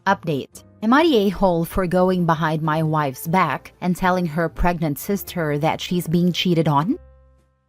Update. Am I the a-hole for going behind my wife's back and telling her pregnant sister that she's being cheated on?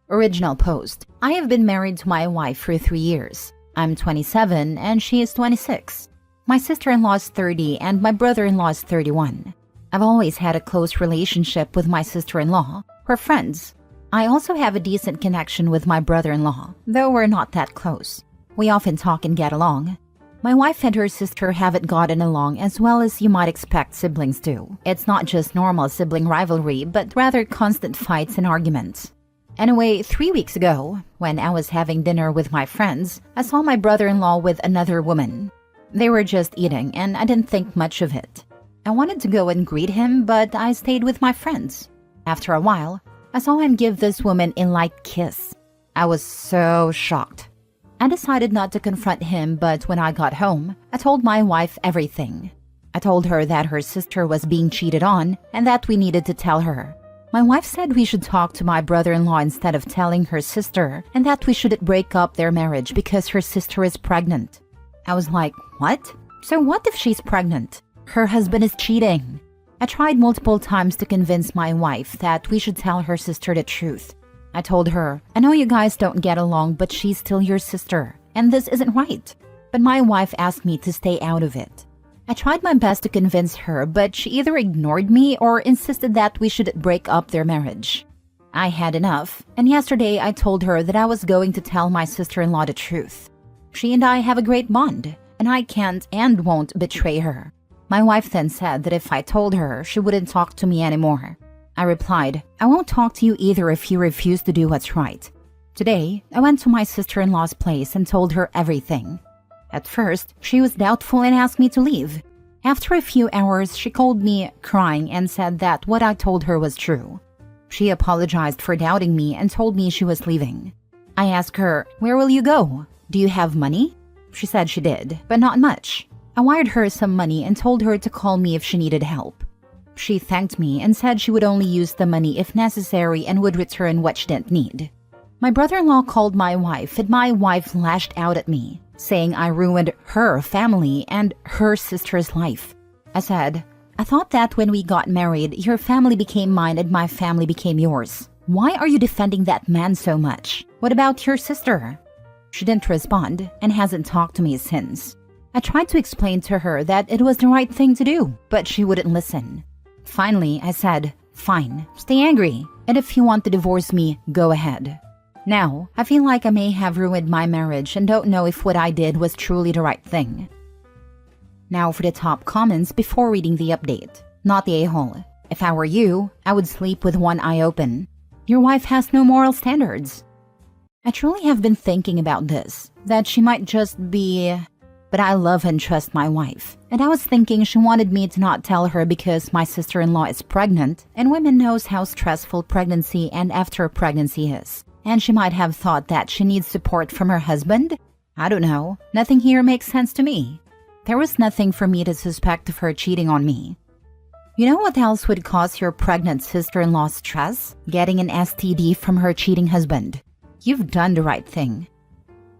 Original post. I have been married to my wife for 3 years. I'm 27 and she is 26. My sister-in-law is 30 and my brother-in-law is 31. I've always had a close relationship with my sister-in-law. We're friends. I also have a decent connection with my brother-in-law, though we're not that close. We often talk and get along. My wife and her sister haven't gotten along as well as you might expect siblings do. It's not just normal sibling rivalry, but rather constant fights and arguments. Anyway, 3 weeks ago, when I was having dinner with my friends, I saw my brother-in-law with another woman. They were just eating, and I didn't think much of it. I wanted to go and greet him, but I stayed with my friends. After a while, I saw him give this woman a light kiss. I was so shocked. I decided not to confront him, but when I got home, I told my wife everything. I told her that her sister was being cheated on and that we needed to tell her. My wife said we should talk to my brother-in-law instead of telling her sister and that we shouldn't break up their marriage because her sister is pregnant. I was like, what? So what if she's pregnant? Her husband is cheating. I tried multiple times to convince my wife that we should tell her sister the truth. I told her, I know you guys don't get along, but she's still your sister, and this isn't right. But my wife asked me to stay out of it. I tried my best to convince her, but she either ignored me or insisted that we should break up their marriage. I had enough, and yesterday I told her that I was going to tell my sister-in-law the truth. She and I have a great bond, and I can't and won't betray her. My wife then said that if I told her, she wouldn't talk to me anymore. I replied, I won't talk to you either if you refuse to do what's right. Today, I went to my sister-in-law's place and told her everything. At first, she was doubtful and asked me to leave. After a few hours, she called me crying and said that what I told her was true. She apologized for doubting me and told me she was leaving. I asked her, where will you go? Do you have money? She said she did, but not much. I wired her some money and told her to call me if she needed help. She thanked me and said she would only use the money if necessary and would return what she didn't need. My brother-in-law called my wife and my wife lashed out at me, saying I ruined her family and her sister's life. I said, I thought that when we got married, your family became mine and my family became yours. Why are you defending that man so much? What about your sister? She didn't respond and hasn't talked to me since. I tried to explain to her that it was the right thing to do, but she wouldn't listen. Finally, I said, fine, stay angry, and if you want to divorce me, go ahead. Now, I feel like I may have ruined my marriage and don't know if what I did was truly the right thing. Now for the top comments before reading the update. Not the a-hole. If I were you, I would sleep with one eye open. Your wife has no moral standards. I truly have been thinking about this, that she might just be... But I love and trust my wife, and I was thinking she wanted me to not tell her because my sister-in-law is pregnant, and women knows how stressful pregnancy and after pregnancy is. And she might have thought that she needs support from her husband? I don't know. Nothing here makes sense to me. There was nothing for me to suspect of her cheating on me. You know what else would cause your pregnant sister-in-law stress? Getting an STD from her cheating husband. You've done the right thing.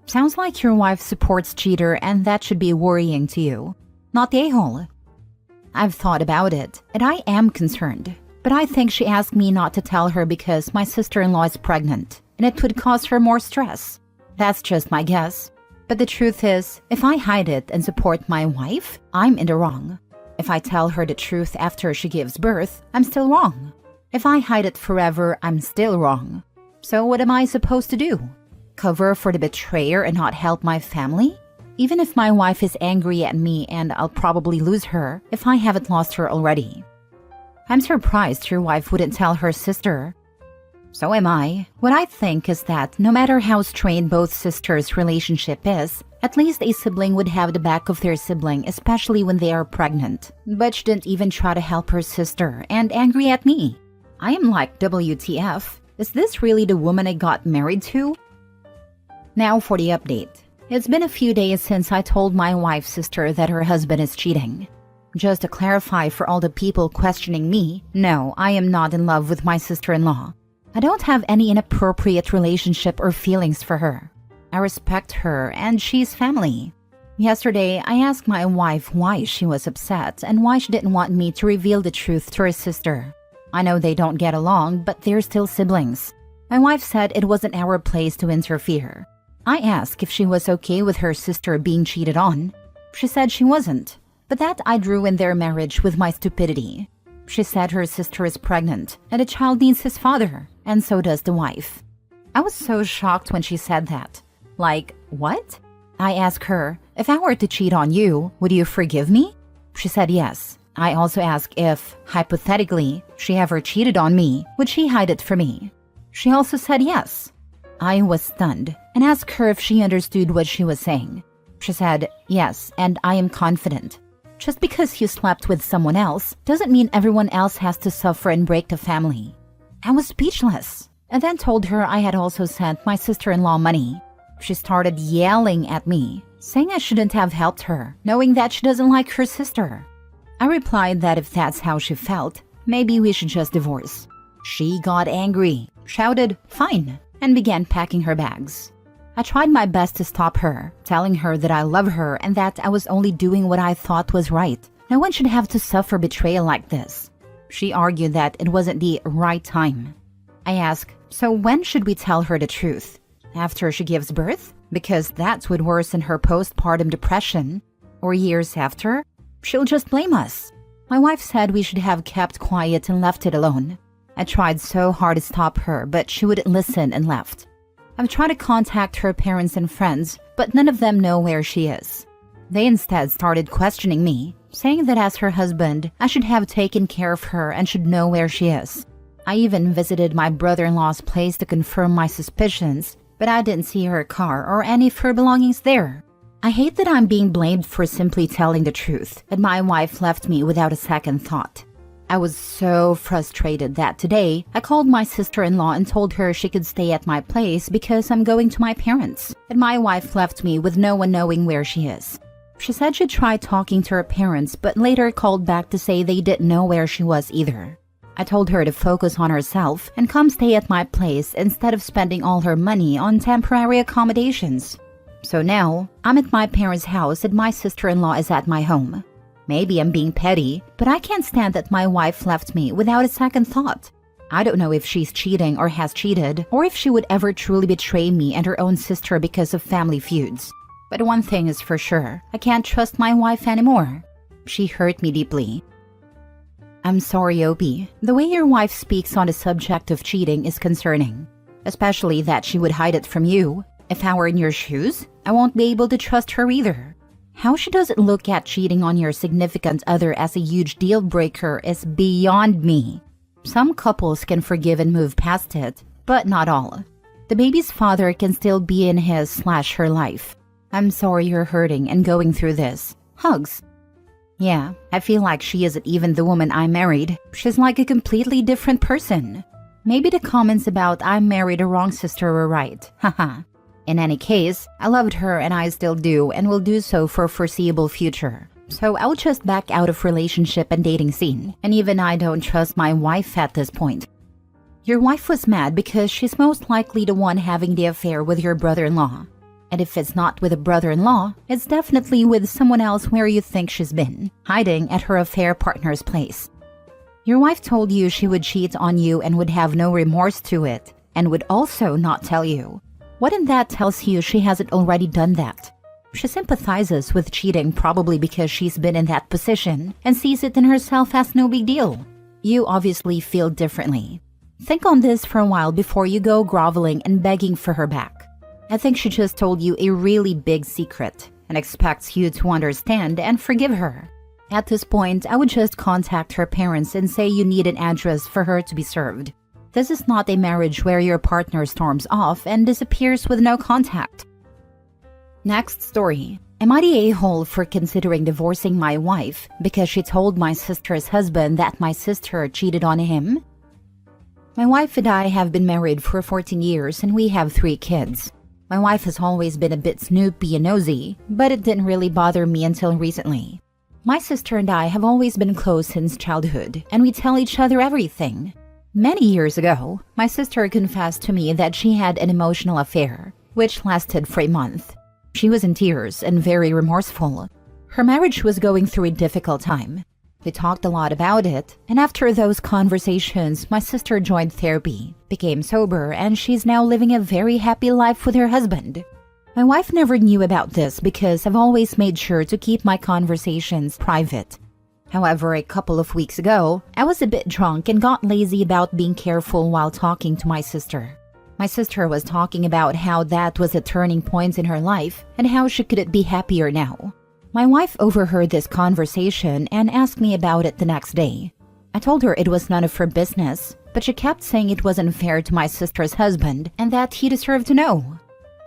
Sounds like your wife supports cheater and that should be worrying to you. Not the a-hole. I've thought about it, and I am concerned. But I think she asked me not to tell her because my sister-in-law is pregnant, and it would cause her more stress. That's just my guess. But the truth is, if I hide it and support my wife, I'm in the wrong. If I tell her the truth after she gives birth, I'm still wrong. If I hide it forever, I'm still wrong. So what am I supposed to do? Cover for the betrayer and not help my family? Even if my wife is angry at me and I'll probably lose her if I haven't lost her already. I'm surprised your wife wouldn't tell her sister. So am I. What I think is that no matter how strained both sisters' relationship is, at least a sibling would have the back of their sibling, especially when they are pregnant. But she didn't even try to help her sister and angry at me. I am like, WTF? Is this really the woman I got married to? Now for the update. It's been a few days since I told my wife's sister that her husband is cheating. Just to clarify for all the people questioning me, no, I am not in love with my sister-in-law. I don't have any inappropriate relationship or feelings for her. I respect her and she's family. Yesterday, I asked my wife why she was upset and why she didn't want me to reveal the truth to her sister. I know they don't get along, but they're still siblings. My wife said it wasn't our place to interfere. I asked if she was okay with her sister being cheated on. She said she wasn't, but that I'd ruin their marriage with my stupidity. She said her sister is pregnant and the child needs his father, and so does the wife. I was so shocked when she said that. Like, what? I asked her, if I were to cheat on you, would you forgive me? She said yes. I also asked if, hypothetically, she ever cheated on me, would she hide it from me? She also said yes. I was stunned and asked her if she understood what she was saying. She said, yes, and I am confident. Just because you slept with someone else doesn't mean everyone else has to suffer and break the family. I was speechless, and then told her I had also sent my sister-in-law money. She started yelling at me, saying I shouldn't have helped her, knowing that she doesn't like her sister. I replied that if that's how she felt, maybe we should just divorce. She got angry, shouted, "Fine," and began packing her bags. I tried my best to stop her, telling her that I love her and that I was only doing what I thought was right. No one should have to suffer betrayal like this. She argued that it wasn't the right time. I asked, so when should we tell her the truth? After she gives birth? Because that would worsen her postpartum depression. Or years after? She'll just blame us. My wife said we should have kept quiet and left it alone. I tried so hard to stop her, but she wouldn't listen and left. I've tried to contact her parents and friends, but none of them know where she is. They instead started questioning me, saying that as her husband, I should have taken care of her and should know where she is. I even visited my brother-in-law's place to confirm my suspicions, but I didn't see her car or any of her belongings there. I hate that I'm being blamed for simply telling the truth, and my wife left me without a second thought. I was so frustrated that today, I called my sister-in-law and told her she could stay at my place because I'm going to my parents, and my wife left me with no one knowing where she is. She said she'd try talking to her parents, but later called back to say they didn't know where she was either. I told her to focus on herself and come stay at my place instead of spending all her money on temporary accommodations. So now, I'm at my parents' house and my sister-in-law is at my home. Maybe I'm being petty, but I can't stand that my wife left me without a second thought. I don't know if she's cheating or has cheated, or if she would ever truly betray me and her own sister because of family feuds. But one thing is for sure, I can't trust my wife anymore. She hurt me deeply. I'm sorry, Opie. The way your wife speaks on the subject of cheating is concerning. Especially that she would hide it from you. If I were in your shoes, I won't be able to trust her either. How she doesn't look at cheating on your significant other as a huge deal breaker is beyond me. Some couples can forgive and move past it, but not all. The baby's father can still be in his/her life. I'm sorry you're hurting and going through this. Hugs. Yeah, I feel like she isn't even the woman I married. She's like a completely different person. Maybe the comments about I married a wrong sister were right. Haha. In any case, I loved her and I still do and will do so for a foreseeable future. So I'll just back out of relationship and dating scene. And even I don't trust my wife at this point. Your wife was mad because she's most likely the one having the affair with your brother-in-law. And if it's not with a brother-in-law, it's definitely with someone else where you think she's been, hiding at her affair partner's place. Your wife told you she would cheat on you and would have no remorse to it, and would also not tell you. What in that tells you she hasn't already done that? She sympathizes with cheating probably because she's been in that position and sees it in herself as no big deal. You obviously feel differently. Think on this for a while before you go groveling and begging for her back. I think she just told you a really big secret and expects you to understand and forgive her. At this point, I would just contact her parents and say you need an address for her to be served. This is not a marriage where your partner storms off and disappears with no contact. Next story. Am I the a-hole for considering divorcing my wife because she told my sister's husband that my sister cheated on him? My wife and I have been married for 14 years and we have 3 kids. My wife has always been a bit snoopy and nosy, but it didn't really bother me until recently. My sister and I have always been close since childhood, and we tell each other everything. Many years ago, my sister confessed to me that she had an emotional affair, which lasted for a month. She was in tears and very remorseful. Her marriage was going through a difficult time. We talked a lot about it, and after those conversations, my sister joined therapy, became sober, and she's now living a very happy life with her husband. My wife never knew about this because I've always made sure to keep my conversations private. However, a couple of weeks ago, I was a bit drunk and got lazy about being careful while talking to my sister. My sister was talking about how that was a turning point in her life and how she could be happier now. My wife overheard this conversation and asked me about it the next day. I told her it was none of her business, but she kept saying it was unfair to my sister's husband and that he deserved to know.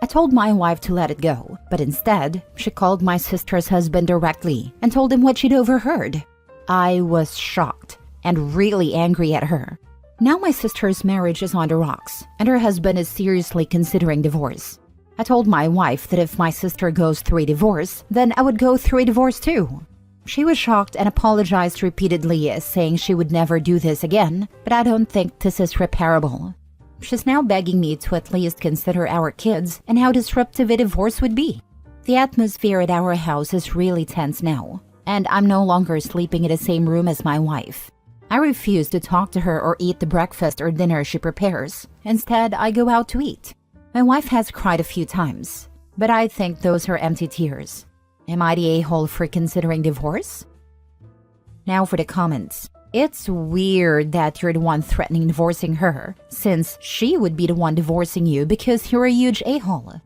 I told my wife to let it go, but instead, she called my sister's husband directly and told him what she'd overheard. I was shocked and really angry at her. Now my sister's marriage is on the rocks, and her husband is seriously considering divorce. I told my wife that if my sister goes through a divorce, then I would go through a divorce too. She was shocked and apologized repeatedly, saying she would never do this again, but I don't think this is repairable. She's now begging me to at least consider our kids and how disruptive a divorce would be. The atmosphere at our house is really tense now, and I'm no longer sleeping in the same room as my wife. I refuse to talk to her or eat the breakfast or dinner she prepares. Instead, I go out to eat. My wife has cried a few times, but I think those are empty tears. Am I the a-hole for considering divorce? Now for the comments. It's weird that you're the one threatening divorcing her, since she would be the one divorcing you because you're a huge a-hole.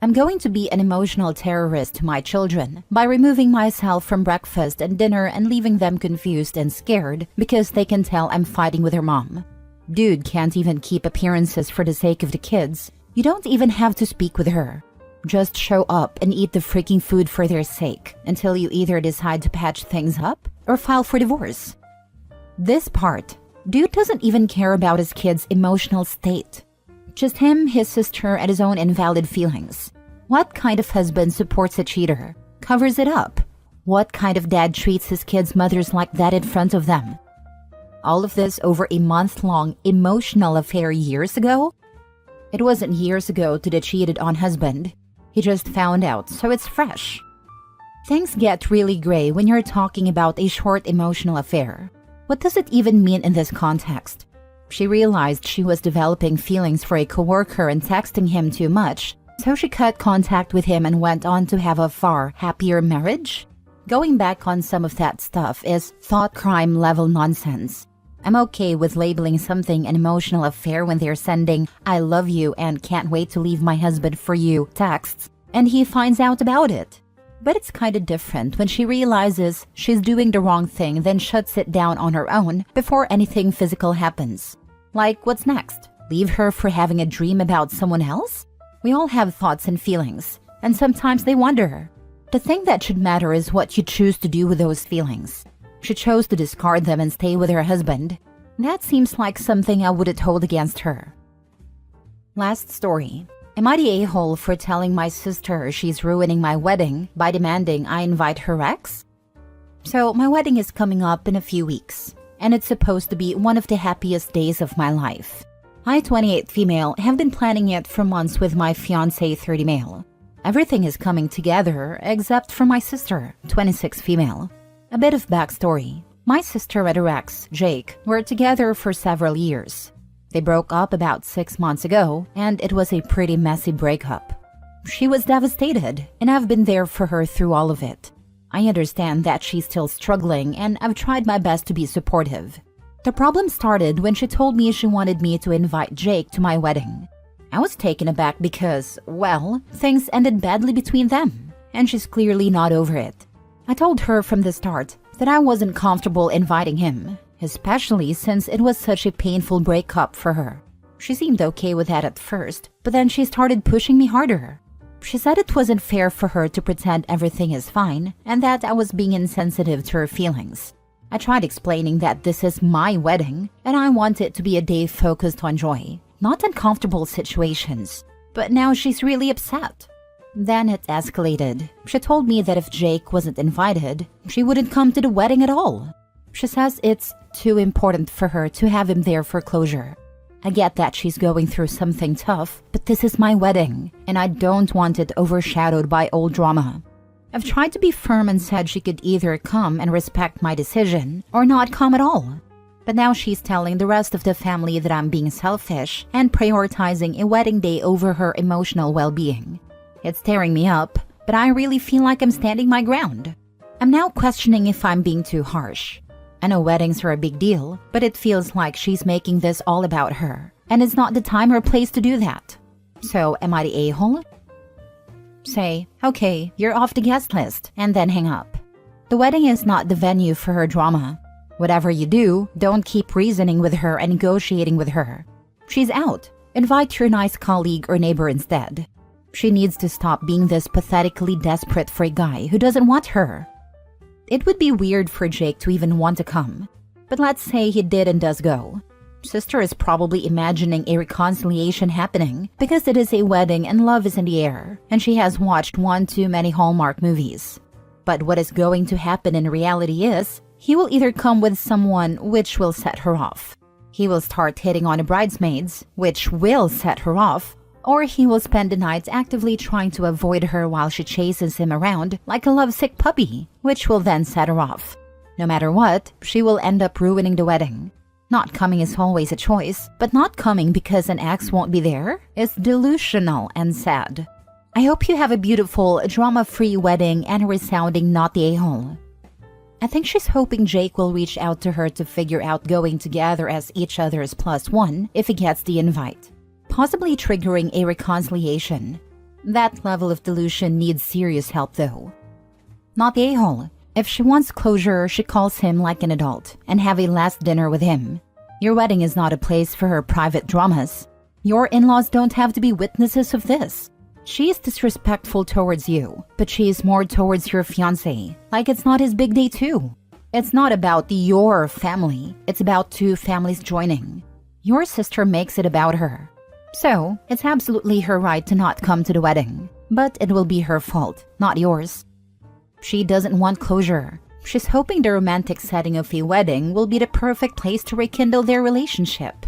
I'm going to be an emotional terrorist to my children by removing myself from breakfast and dinner and leaving them confused and scared because they can tell I'm fighting with their mom. Dude can't even keep appearances for the sake of the kids. You don't even have to speak with her. Just show up and eat the freaking food for their sake until you either decide to patch things up or file for divorce. This part, dude doesn't even care about his kid's emotional state. Just him, his sister, and his own invalid feelings. What kind of husband supports a cheater? Covers it up? What kind of dad treats his kids' mothers like that in front of them? All of this over a month-long emotional affair years ago? It wasn't years ago to the cheated on husband. He just found out, so it's fresh. Things get really gray when you're talking about a short emotional affair. What does it even mean in this context? She realized she was developing feelings for a coworker and texting him too much, so she cut contact with him and went on to have a far happier marriage? Going back on some of that stuff is thought crime level nonsense. I'm okay with labeling something an emotional affair when they're sending "I love you and can't wait to leave my husband for you" texts, and he finds out about it. But it's kinda different when she realizes she's doing the wrong thing, then shuts it down on her own before anything physical happens. Like, what's next? Leave her for having a dream about someone else? We all have thoughts and feelings, and sometimes they wander. The thing that should matter is what you choose to do with those feelings. She chose to discard them and stay with her husband. That seems like something I wouldn't hold against her. Last story. Am I the a-hole for telling my sister she's ruining my wedding by demanding I invite her ex? So my wedding is coming up in a few weeks, and it's supposed to be one of the happiest days of my life. I, 28 female, have been planning it for months with my fiancé, 30 male. Everything is coming together except for my sister, 26 female. A bit of backstory. My sister and her ex, Jake, were together for several years. They broke up about 6 months ago, and it was a pretty messy breakup. She was devastated, and I've been there for her through all of it. I understand that she's still struggling, and I've tried my best to be supportive. The problem started when she told me she wanted me to invite Jake to my wedding. I was taken aback because, well, things ended badly between them, and she's clearly not over it. I told her from the start that I wasn't comfortable inviting him, especially since it was such a painful breakup for her. She seemed okay with that at first, but then she started pushing me harder. She said it wasn't fair for her to pretend everything is fine and that I was being insensitive to her feelings. I tried explaining that this is my wedding and I want it to be a day focused on joy, not uncomfortable situations. But now she's really upset. Then it escalated. She told me that if Jake wasn't invited, she wouldn't come to the wedding at all. She says it's too important for her to have him there for closure. I get that she's going through something tough, but this is my wedding, and I don't want it overshadowed by old drama. I've tried to be firm and said she could either come and respect my decision or not come at all. But now she's telling the rest of the family that I'm being selfish and prioritizing a wedding day over her emotional well-being. It's tearing me up, but I really feel like I'm standing my ground. I'm now questioning if I'm being too harsh. I know weddings are a big deal, but it feels like she's making this all about her, and it's not the time or place to do that. So, am I the a-hole? Say, okay, you're off the guest list, and then hang up. The wedding is not the venue for her drama. Whatever you do, don't keep reasoning with her and negotiating with her. She's out. Invite your nice colleague or neighbor instead. She needs to stop being this pathetically desperate for a guy who doesn't want her. It would be weird for Jake to even want to come. But let's say he did and does go. Sister is probably imagining a reconciliation happening because it is a wedding and love is in the air, and she has watched one too many Hallmark movies. But what is going to happen in reality is, he will either come with someone which will set her off. He will start hitting on the bridesmaids, which will set her off, or he will spend the nights actively trying to avoid her while she chases him around like a lovesick puppy, which will then set her off. No matter what, she will end up ruining the wedding. Not coming is always a choice, but not coming because an ex won't be there is delusional and sad. I hope you have a beautiful, drama-free wedding and a resounding not the a-hole. I think she's hoping Jake will reach out to her to figure out going together as each other's +1 if he gets the invite, possibly triggering a reconciliation. That level of delusion needs serious help though. Not the a-hole. If she wants closure, she calls him like an adult and have a last dinner with him. Your wedding is not a place for her private dramas. Your in-laws don't have to be witnesses of this. She is disrespectful towards you, but she is more towards your fiancé, like it's not his big day too. It's not about your family, it's about two families joining. Your sister makes it about her. So, it's absolutely her right to not come to the wedding, but it will be her fault, not yours. She doesn't want closure. She's hoping the romantic setting of a wedding will be the perfect place to rekindle their relationship.